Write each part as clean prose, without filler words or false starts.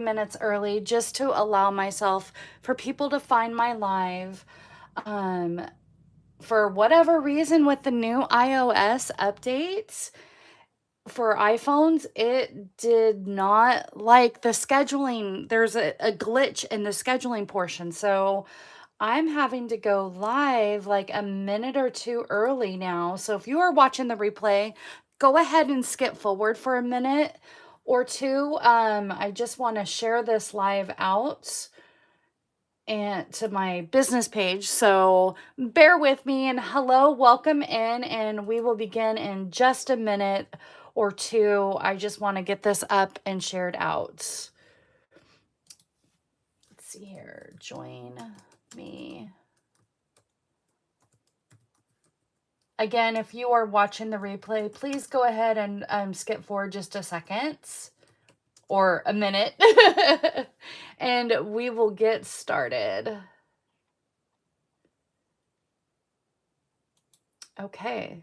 minutes early just to allow myself for people to find my live. Um, for whatever reason, with the new iOS updates for iPhones, it did not like the scheduling. There's a glitch in the scheduling portion. So I'm having to go live like a minute or two early now. So if you are watching the replay, go ahead and skip forward for a minute or two. I just want to share this live out and to my business page. So bear with me and hello, welcome in, and we will begin in just a minute or two. I just want to get this up and shared out. Let's see here. Join me. Again, if you are watching the replay, please go ahead and skip forward just a second or a minute and we will get started. Okay.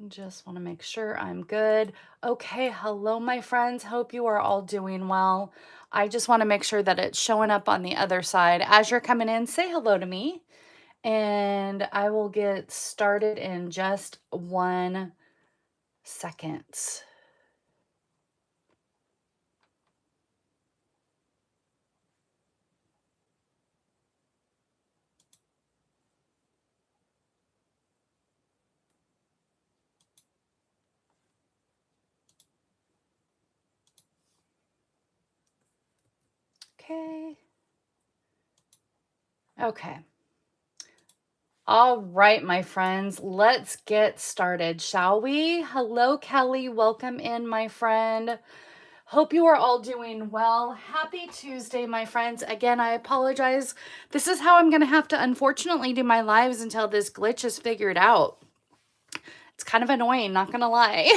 Just want to make sure I'm good. Okay, hello, my friends. Hope you are all doing well. I just want to make sure that it's showing up on the other side. As you're coming in, say hello to me, and I will get started in just 1 second. Okay. Okay. All right, my friends, let's get started, shall we? Hello, Kelly. Welcome in, my friend. Hope you are all doing well. Happy Tuesday, my friends. Again, I apologize. This is how I'm going to have to unfortunately do my lives until this glitch is figured out. It's kind of annoying, not gonna lie.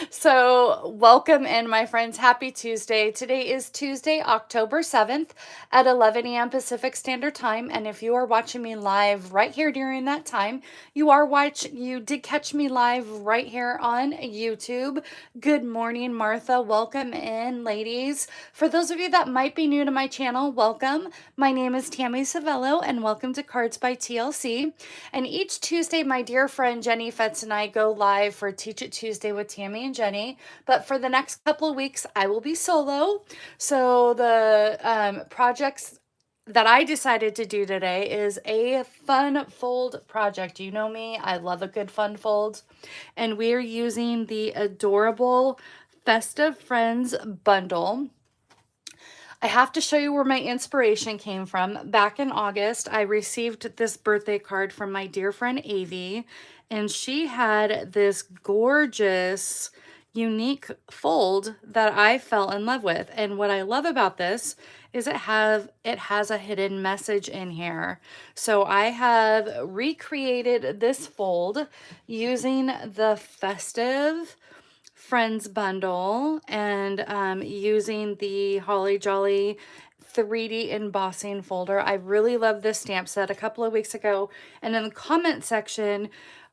So welcome in, my friends. Happy Tuesday. Today is Tuesday, October 7th at 11 a.m. Pacific Standard Time. And if you are watching me live right here during that time, you did catch me live right here on YouTube. Good morning, Martha. Welcome in, ladies. For those of you that might be new to my channel, welcome. My name is Tammy Civello and welcome to Cards by TLC. And each Tuesday, my dear friend Jenny Fetz and I go live for Teach It Tuesday with Tammy and Jenny. But for the next couple of weeks, I will be solo. So the projects that I decided to do today is a fun fold project. You know me, I love a good fun fold. And we are using the adorable Festive Friends bundle. I have to show you where my inspiration came from. Back in August, I received this birthday card from my dear friend Avi, and she had this gorgeous, unique fold that I fell in love with. And what I love about this is it has a hidden message in here. So I have recreated this fold using the Festive Friends bundle and using the Holly Jolly 3D embossing folder. I really love this stamp set a couple of weeks ago. And in the comment section,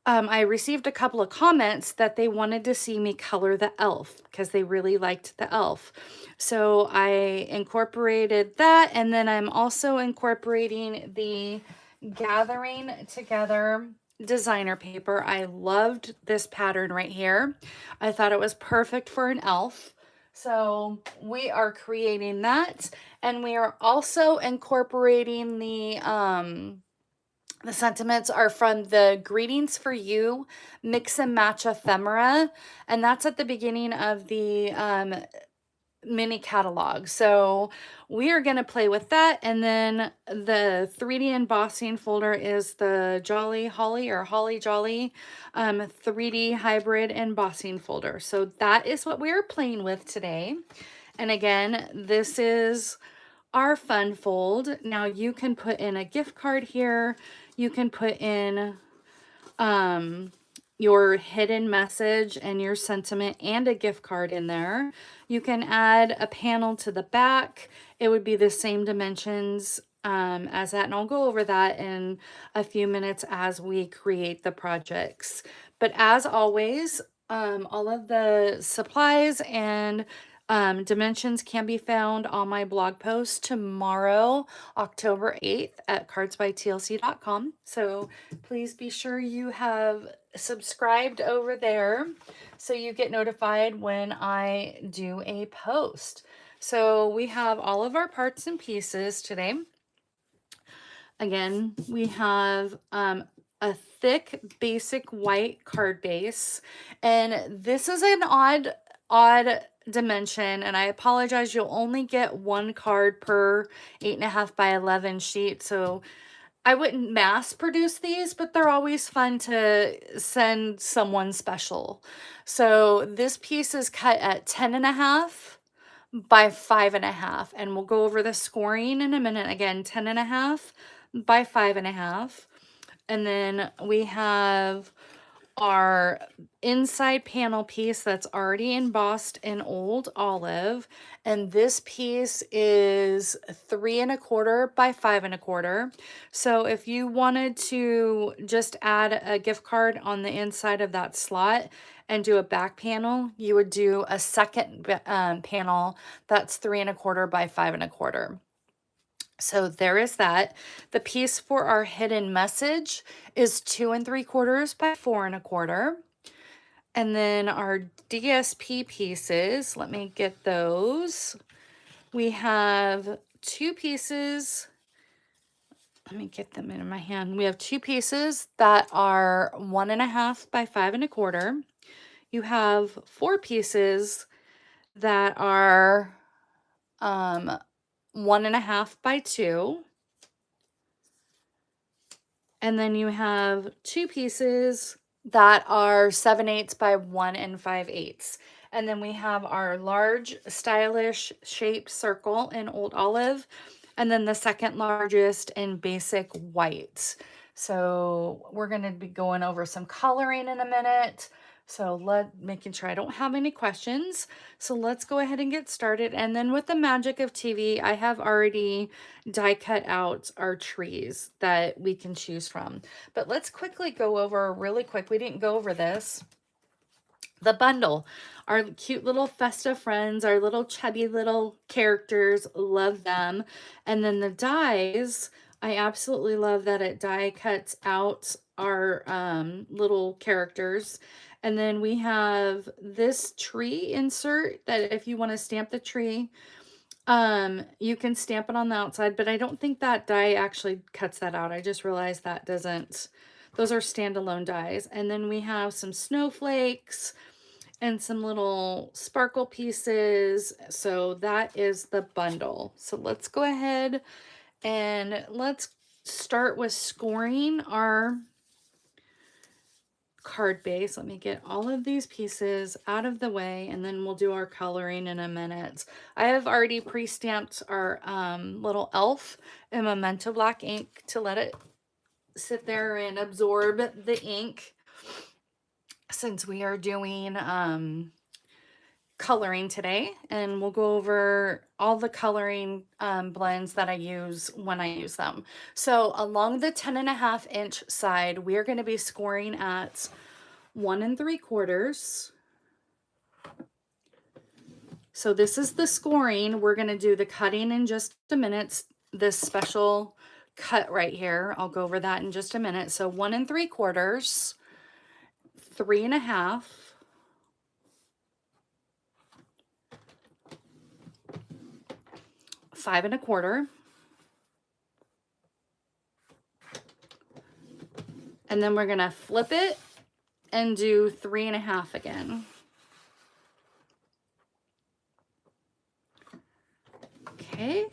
I received a couple of comments that they wanted to see me color the elf because they really liked the elf. So I incorporated that. And then I'm also incorporating the Gathering Together designer paper. I loved this pattern right here. I thought it was perfect for an elf. So we are creating that, and we are also incorporating the sentiments are from the Greetings for You Mix and Match Ephemera, and that's at the beginning of the mini catalog. So we are going to play with that. And then the 3D embossing folder is the Jolly Holly or Holly Jolly 3D hybrid embossing folder. So that is what we are playing with today. And again, this is our fun fold. Now you can put in a gift card here. You can put in your hidden message and your sentiment and a gift card in there. You can add a panel to the back. It would be the same dimensions as that, and I'll go over that in a few minutes as we create the projects. But as always, All of the supplies and dimensions can be found on my blog post tomorrow, October 8th at cardsbytlc.com. So please be sure you have subscribed over there so you get notified when I do a post. So we have all of our parts and pieces today. Again, we have a thick basic white card base, and this is an odd dimension, and I apologize, you'll only get one card per 8.5 by 11 sheet, so I wouldn't mass produce these, but they're always fun to send someone special. So this piece is cut at 10.5 by 5.5, and we'll go over the scoring in a minute. Again, 10.5 by 5.5. And then we have our inside panel piece that's already embossed in old olive. And this piece is 3.25 by 5.25. So if you wanted to just add a gift card on the inside of that slot and do a back panel, you would do a second panel that's 3.25 by 5.25. So there is that. The piece for our hidden message is 2.75 by 4.25. And then our DSP pieces, let me get those. We have two pieces. Let me get them in my hand. We have two pieces that are 1.5 by 5.25. You have four pieces that are 1.5 by 2. And then you have two pieces that are 7/8 by 1 5/8. And then we have our large stylish shaped circle in old olive, and then the second largest in basic white. So we're going to be going over some coloring in a minute. So making sure I don't have any questions. So let's go ahead and get started. And then with the magic of TV, I have already die cut out our trees that we can choose from. But let's quickly go over really quick. We didn't go over this. The bundle, our cute little Festive Friends, our little chubby little characters, love them. And then the dies, I absolutely love that it die cuts out our little characters. And then we have this tree insert that if you want to stamp the tree, you can stamp it on the outside, but I don't think that die actually cuts that out. I just realized that doesn't. Those are standalone dies. And then we have some snowflakes and some little sparkle pieces. So that is the bundle. So let's go ahead and let's start with scoring our card base. Let me get all of these pieces out of the way, and then we'll do our coloring in a minute. I have already pre-stamped our little elf in Memento black ink to let it sit there and absorb the ink, since we are doing coloring today, and we'll go over all the coloring blends that I use when I use them. So along the 10.5-inch side, we're going to be scoring at 1 3/4. So this is the scoring. We're going to do the cutting in just a minute. This special cut right here, I'll go over that in just a minute. So 1 3/4, 3.5, 5.25, and then we're going to flip it and do 3.5 again. Okay.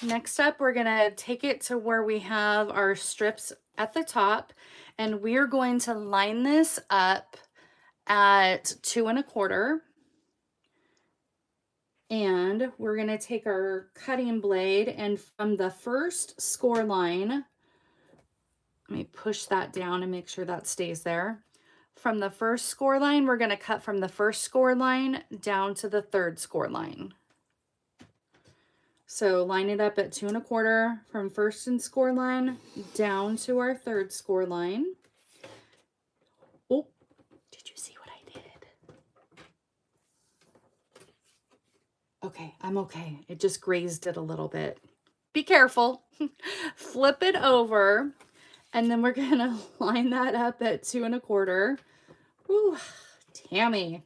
Next up, we're going to take it to where we have our strips at the top, and we're going to line this up at 2.25. And we're going to take our cutting blade, and from the first score line, let me push that down and make sure that stays there. From the first score line, we're going to cut from the first score line down to the third score line. So line it up at 2.25 from first and score line down to our third score line. Oh, did Okay, I'm okay. It just grazed it a little bit. Be careful. Flip it over, and then we're gonna line that up at 2 1/4. Ooh, Tammy,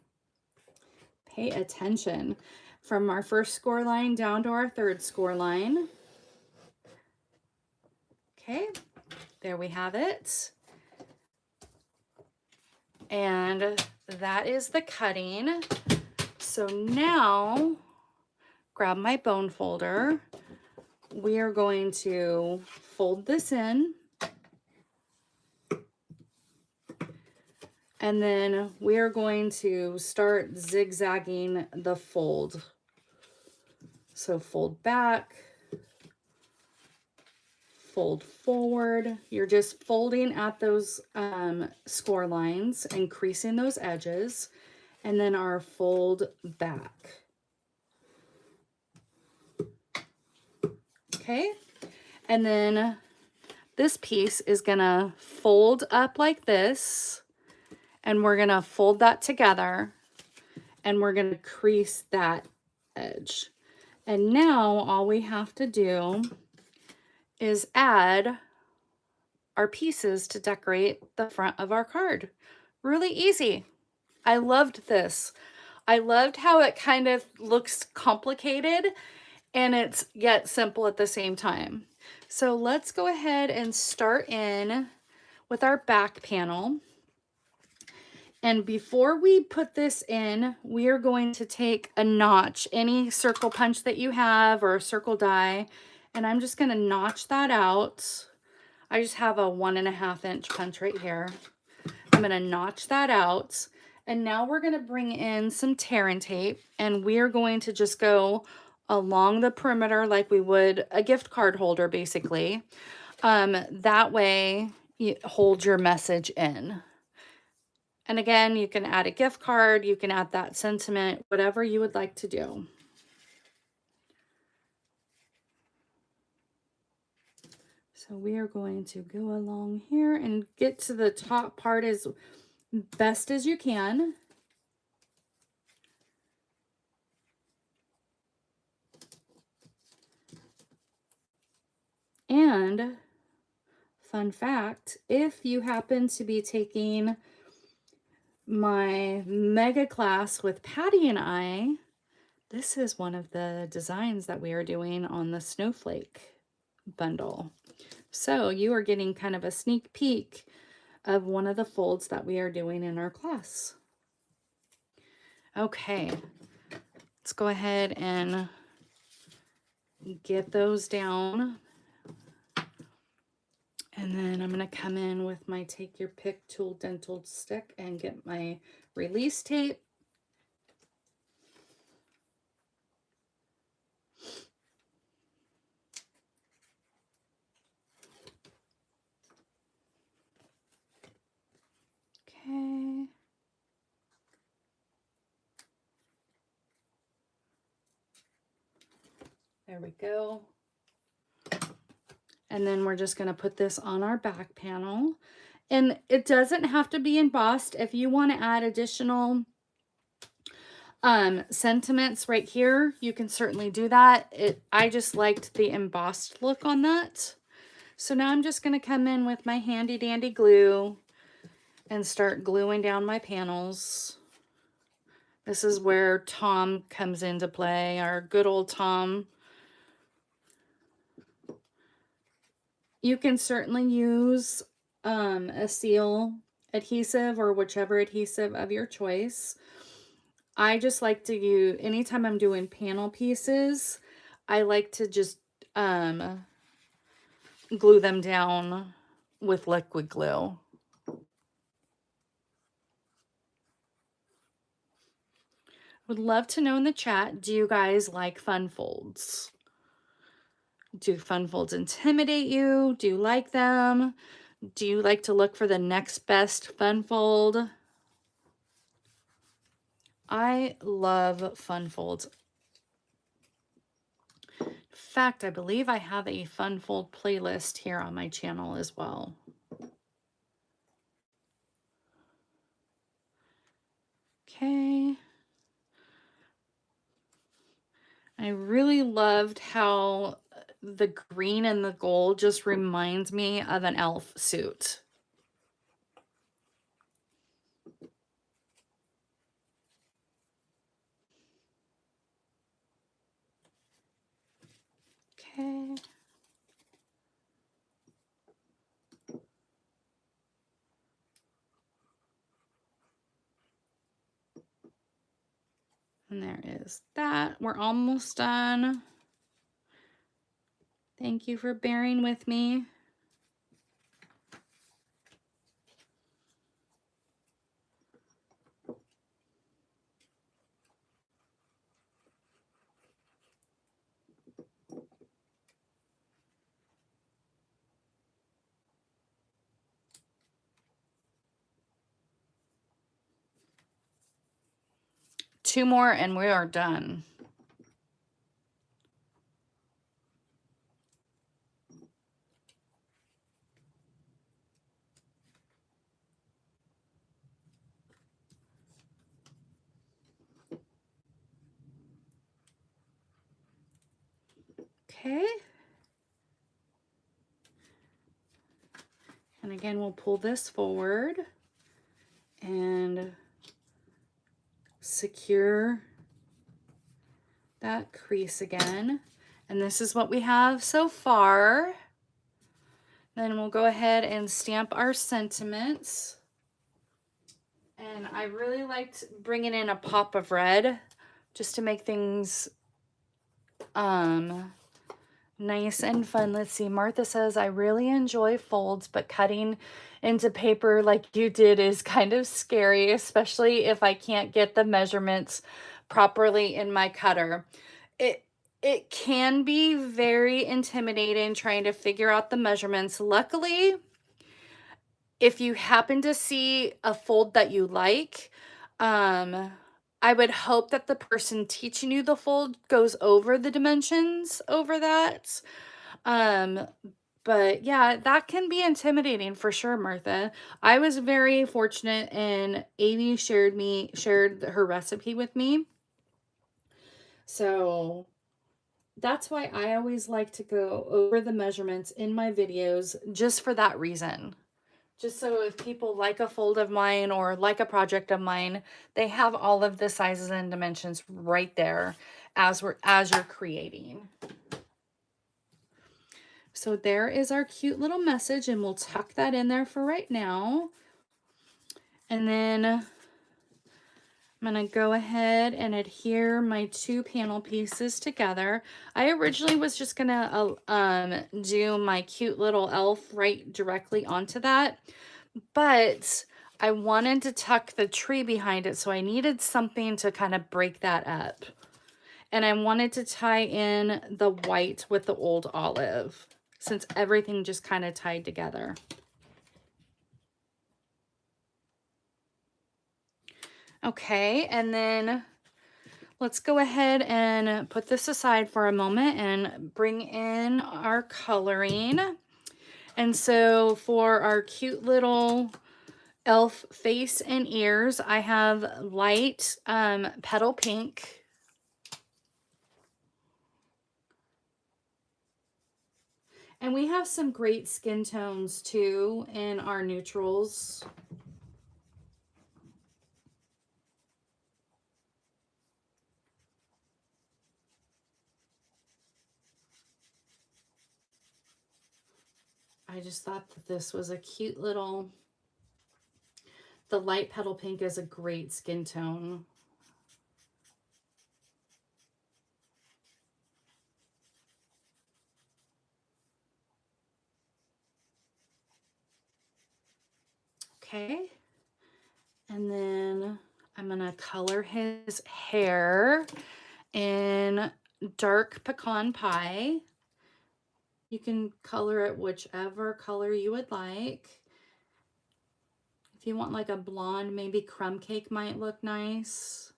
pay attention. From our first score line down to our third score line. Okay, there we have it. And that is the cutting. So now, grab my bone folder. We are going to fold this in. And then we are going to start zigzagging the fold. So fold back, fold forward. You're just folding at those score lines and creasing those edges. And then our fold back. Okay, and then this piece is gonna fold up like this, and we're gonna fold that together, and we're gonna crease that edge. And now all we have to do is add our pieces to decorate the front of our card. Really easy. I loved this. I loved how it kind of looks complicated and it's yet simple at the same time. So let's go ahead and start in with our back panel. And before we put this in, we are going to take a notch, any circle punch that you have or a circle die, and I'm just gonna notch that out. I just have a 1.5 inch punch right here. I'm gonna notch that out. And now we're gonna bring in some tear and tape, and we're going to just go along the perimeter like we would a gift card holder, basically. That way you hold your message in. And again, you can add a gift card, you can add that sentiment, whatever you would like to do. So we are going to go along here and get to the top part as best as you can. And fun fact, if you happen to be taking my mega class with Patty and I, this is one of the designs that we are doing on the snowflake bundle. So you are getting kind of a sneak peek of one of the folds that we are doing in our class. Okay, let's go ahead and get those down. And then I'm going to come in with my Take Your Pick tool dental stick and get my release tape. Okay. There we go. And then we're just going to put this on our back panel. And it doesn't have to be embossed. If you want to add additional sentiments right here, you can certainly do that. I just liked the embossed look on that. So now I'm just going to come in with my handy dandy glue and start gluing down my panels. This is where Tom comes into play, our good old Tom. You can certainly use a seal adhesive or whichever adhesive of your choice. I just like to use, anytime I'm doing panel pieces, I like to just glue them down with liquid glue. Would love to know in the chat, do you guys like fun folds? Do fun folds intimidate you? Do you like them? Do you like to look for the next best fun fold? I love fun folds. In fact, I believe I have a fun fold playlist here on my channel as well. Okay. I really loved how the green and the gold just reminds me of an elf suit. Okay. And there is that. We're almost done. Thank you for bearing with me. Two more and we are done. Okay. And again, we'll pull this forward and secure that crease again. And this is what we have so far. Then we'll go ahead and stamp our sentiments. And I really liked bringing in a pop of red just to make things nice and fun. Let's see. Martha says, I really enjoy folds, but cutting into paper like you did is kind of scary, especially if I can't get the measurements properly in my cutter. It can be very intimidating trying to figure out the measurements. Luckily, if you happen to see a fold that you like, I would hope that the person teaching you the fold goes over the dimensions over that. Um, but yeah, that can be intimidating for sure, Martha. I was very fortunate and Amy shared her recipe with me. So that's why I always like to go over the measurements in my videos just for that reason. Just so if people like a fold of mine or like a project of mine, they have all of the sizes and dimensions right there as you're creating. So there is our cute little message, and we'll tuck that in there for right now. And then I'm going to go ahead and adhere my two panel pieces together. I originally was just going to do my cute little elf right directly onto that, but I wanted to tuck the tree behind it, so I needed something to kind of break that up. And I wanted to tie in the white with the old olive, since everything just kind of tied together. Okay, and then let's go ahead and put this aside for a moment and bring in our coloring. And so for our cute little elf face and ears, I have light petal pink. And we have some great skin tones too in our neutrals. I just thought that this was a cute little, the light petal pink is a great skin tone. Okay. And then I'm going to color his hair in dark pecan pie. You can color it whichever color you would like. If you want like a blonde, maybe crumb cake might look nice.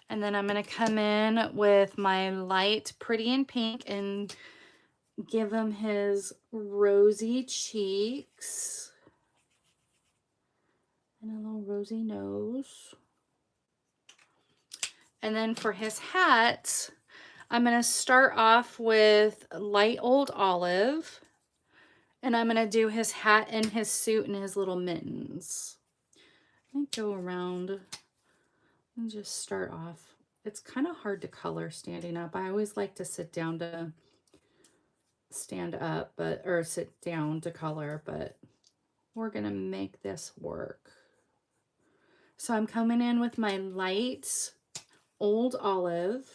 And then I'm going to come in with my light pretty in pink and give him his rosy cheeks. And a little rosy nose. And then for his hat, I'm going to start off with light old olive. And I'm going to do his hat and his suit and his little mittens. I go around and just start off. It's kind of hard to color standing up. I always like to sit down to stand up, or sit down to color, but we're going to make this work. So I'm coming in with my light old olive.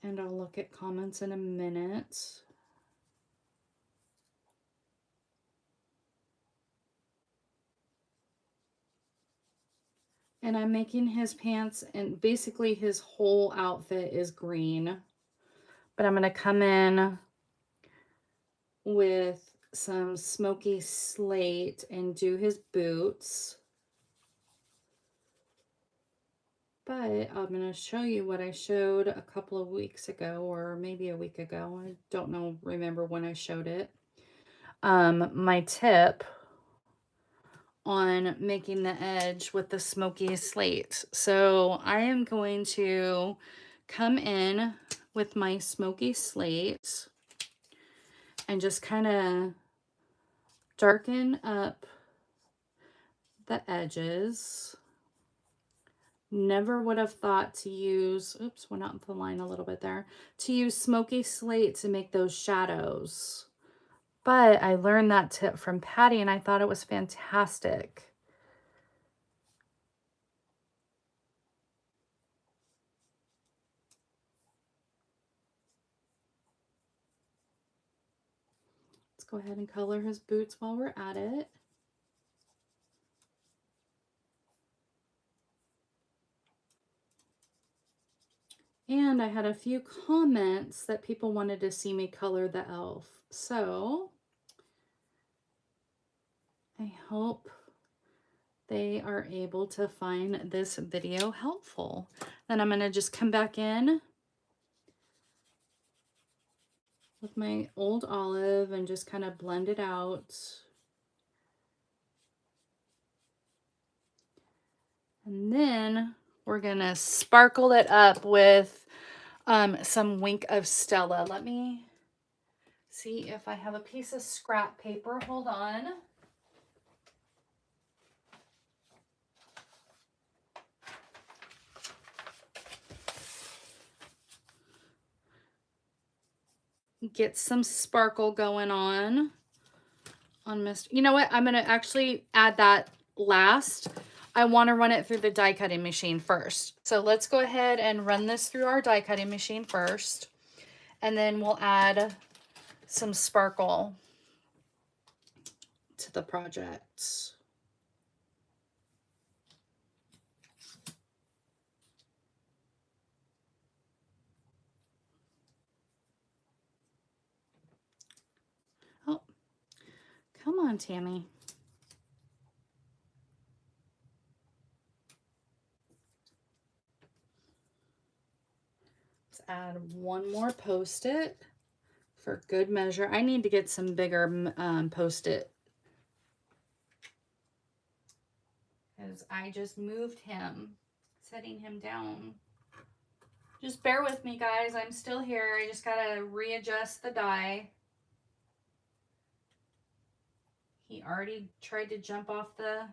And I'll look at comments in a minute. And I'm making his pants, and basically his whole outfit is green. But I'm going to come in with some smoky slate and do his boots. But I'm going to show you what I showed a couple of weeks ago, or maybe a week ago. I don't remember when I showed it. My tip on making the edge with the smoky slate. So I am going to come in with my smoky slate and just kind of darken up the edges. Never would have thought to use, oops, went out the line a little bit there, to use smoky slate to make those shadows. But I learned that tip from Patty and I thought it was fantastic. Let's go ahead and color his boots while we're at it. And I had a few comments that people wanted to see me color the elf. So I hope they are able to find this video helpful. Then I'm going to just come back in with my old olive and just kind of blend it out. And then we're going to sparkle it up with some Wink of Stella. Let me see if I have a piece of scrap paper. Hold on. Get some sparkle going on Mr. You know what? I'm going to actually add that last. I want to run it through the die cutting machine first. So let's go ahead and run this through our die cutting machine first. And then we'll add some sparkle to the project. Oh, come on, Tammy. Let's add one more Post-it for good measure. I need to get some bigger Post-it because I just moved him, setting him down. Just bear with me, guys. I'm still here. I just gotta readjust the die. He already tried to jump off the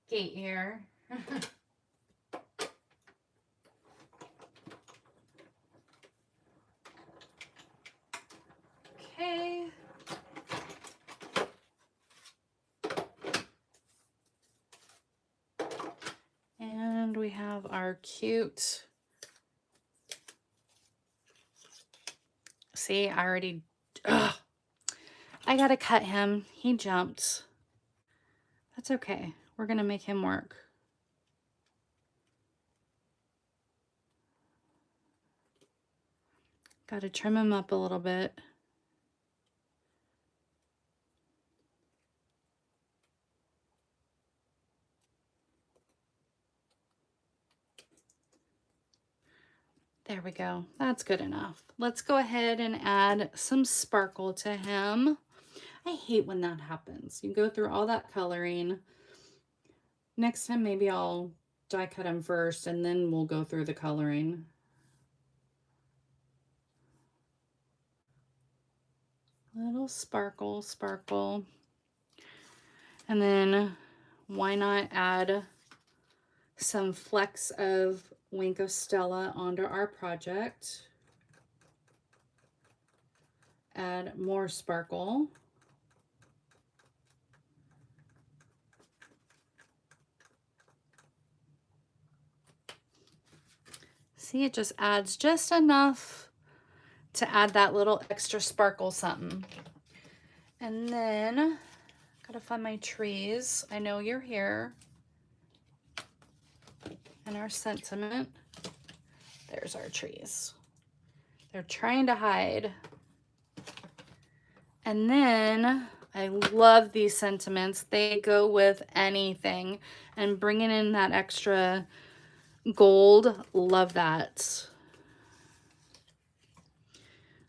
gate here. Okay. And we have our cute. See, I already, ugh, I gotta cut him. He jumped. That's okay. We're gonna make him work. Gotta trim him up a little bit. There we go. That's good enough. Let's go ahead and add some sparkle to him. I hate when that happens. You go through all that coloring. Next time, maybe I'll die cut him first and then we'll go through the coloring. Little sparkle, sparkle. And then why not add some flecks of Wink of Stella onto our project. Add more sparkle. See, it just adds just enough to add that little extra sparkle something. And then, gotta find my trees. I know you're here. And our sentiment. There's our trees. They're trying to hide. And then, I love these sentiments. They go with anything. And bringing in that extra gold, love that.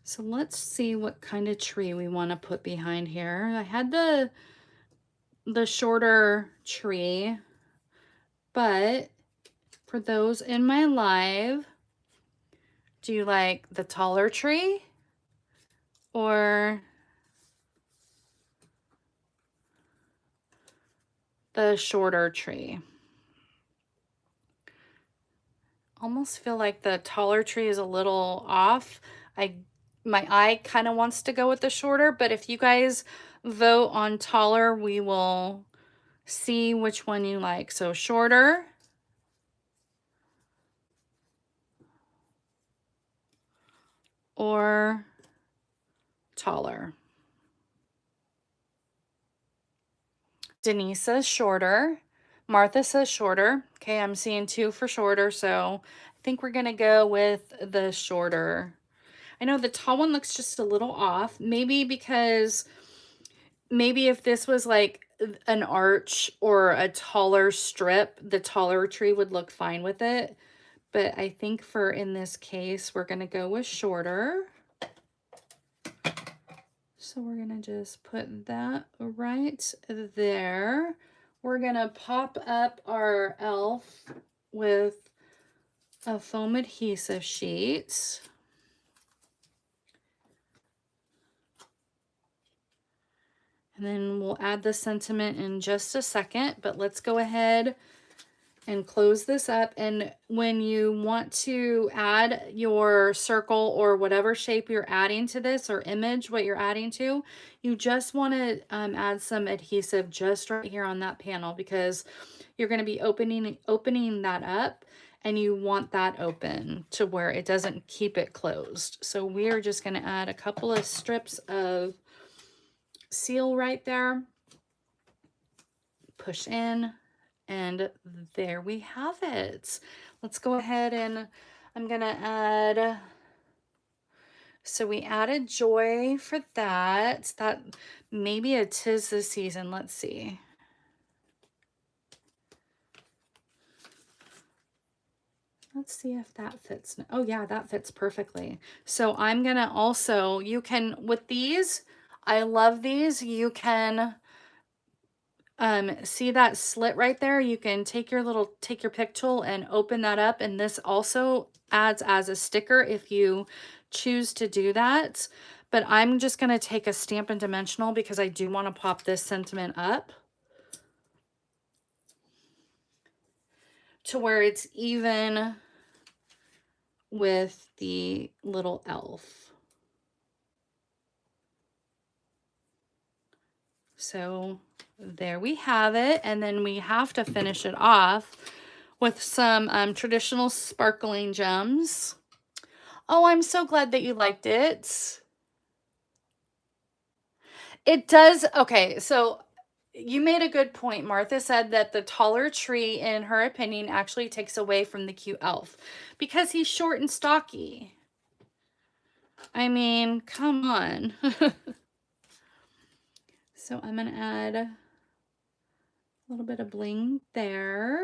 So let's see what kind of tree we want to put behind here. I had the shorter tree, but for those in my live, do you like the taller tree or the shorter tree? Almost feel like the taller tree is a little off. My eye kind of wants to go with the shorter, but if you guys vote on taller, we will see which one you like. So shorter or taller. Denise says shorter. Martha says shorter. Okay, I'm seeing 2 for shorter, so I think we're gonna go with the shorter. I know the tall one looks just a little off, maybe because maybe if this was like an arch or a taller strip, the taller tree would look fine with it. But I think for in this case, we're gonna go with shorter. So we're gonna just put that right there. We're gonna pop up our elf with a foam adhesive sheet. And then we'll add the sentiment in just a second, but let's go ahead and close this up. And when you want to add your circle or whatever shape you're adding to this or image what you're adding to, you just want to add some adhesive just right here on that panel because you're going to be opening that up and you want that open to where it doesn't keep it closed. So we're just going to add a couple of strips of seal right there, push in, and there we have it. Let's go ahead and I'm gonna add, so we added joy for that. That maybe a 'tis the season. Let's see. Let's see if that fits. Oh yeah, that fits perfectly. So I'm gonna also, you can, with these, I love these. You can see that slit right there? You can take your pick tool and open that up. And this also adds as a sticker if you choose to do that. But I'm just going to take a Stampin' Dimensional because I do want to pop this sentiment up to where it's even with the little elf. So there we have it. And then we have to finish it off with some traditional sparkling gems. Oh, I'm so glad that you liked it. It does. Okay, so you made a good point. Martha said that the taller tree, in her opinion, actually takes away from the cute elf because he's short and stocky. I mean, come on. So I'm going to add a little bit of bling there.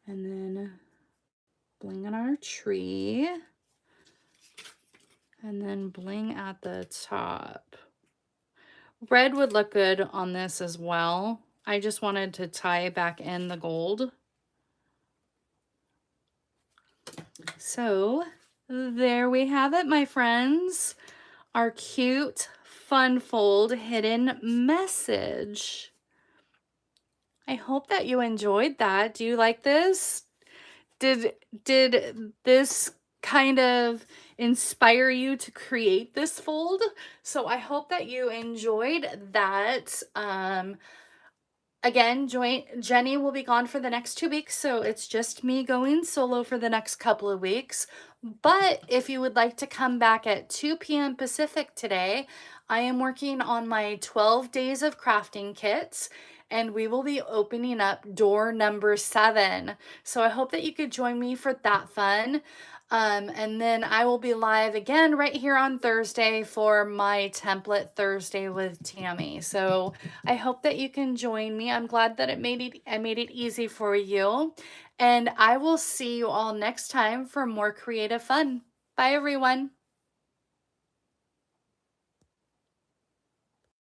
And then bling on our tree. And then bling at the top. Red would look good on this as well. I just wanted to tie back in the gold. So there we have it, my friends. Our cute, fun fold hidden message. I hope that you enjoyed that. Do you like this? Did this kind of inspire you to create this fold? So I hope that you enjoyed that. Again, Jenny will be gone for the next 2 weeks, so it's just me going solo for the next couple of weeks. But if you would like to come back at 2 p.m. Pacific today, I am working on my 12 days of crafting kits, and we will be opening up door number 7. So I hope that you could join me for that fun. And then I will be live again right here on Thursday for my template Thursday with Tammy. So I hope that you can join me. I'm glad that I made it easy for you. And I will see you all next time for more creative fun. Bye everyone.